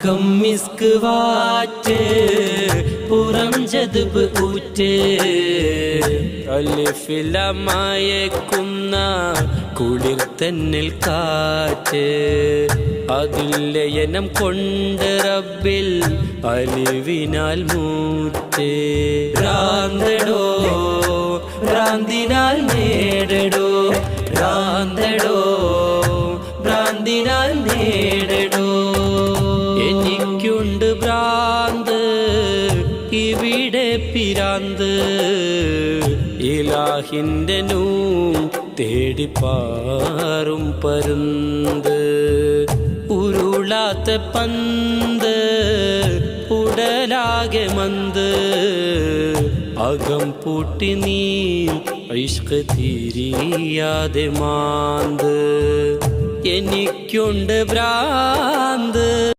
അകം മിസ്ക് വാറ്റ് പുറം ജദ്ബ് ഊറ്റ് അലിഫിലമയക്കുന്ന കുളിർ തന്നിൽ കാറ്റ് അതിൽ ലയനം കൊണ്ട് റബ്ബിൽ അലിവിനാൽ മൂറ്റ് ഭ്രാന്തടോ ഭ്രാന്തിനാൽ നേടടോ ഭ്രാന്തടോ ഭ്രാന്തിനാൽ നേടടോ എനിക്കുണ്ട് ഭ്രാന്ത് ഇവിടെ പിരാന്ത് ഇലാഹിന്റെ തേടിപ്പാറും പരുന്ത് ഉരുളാത്ത പന്ത് ഉടലാകെ മന്ത് അകം പൂട്ടി നീ ഇഷ്ക് തിരിയാതെ മാന്ത് എനിക്കുണ്ട് ഭ്രാന്ത്.